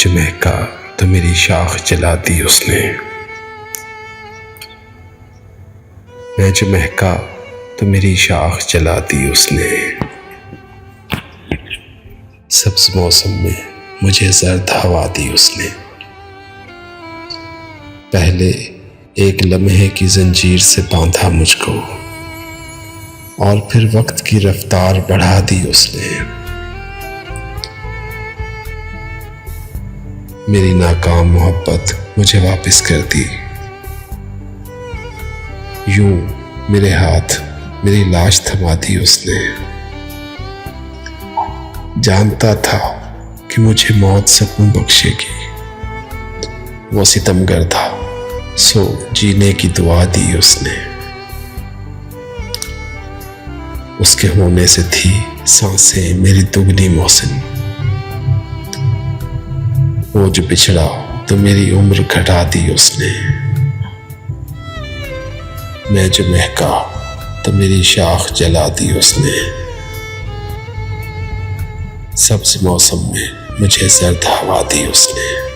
जो महका तो मेरी शाख जला दी उसने। मैं जो महका तो मेरी शाख जला दी उसने। सब्ज मौसम में मुझे जर्द हवा दी उसने। पहले एक लम्हे की जंजीर से बांधा मुझको और फिर वक्त की रफ्तार बढ़ा दी उसने। मेरी नाकाम मोहब्बत मुझे वापस कर दी। यूं मेरे हाथ मेरी लाश थमा दी उसने। जानता था कि मुझे मौत सुकून बख्शेगी। वो सितमगर था, सो जीने की दुआ दी उसने। उसके होने से थी सांसें मेरी दुगनी मौसम। वो जो बिछड़ा तो मेरी उम्र घटा दी उसने। मैं जो महका तो मेरी शाख जला दी उसने। सब्ज मौसम में मुझे जर्द हवा दी उसने।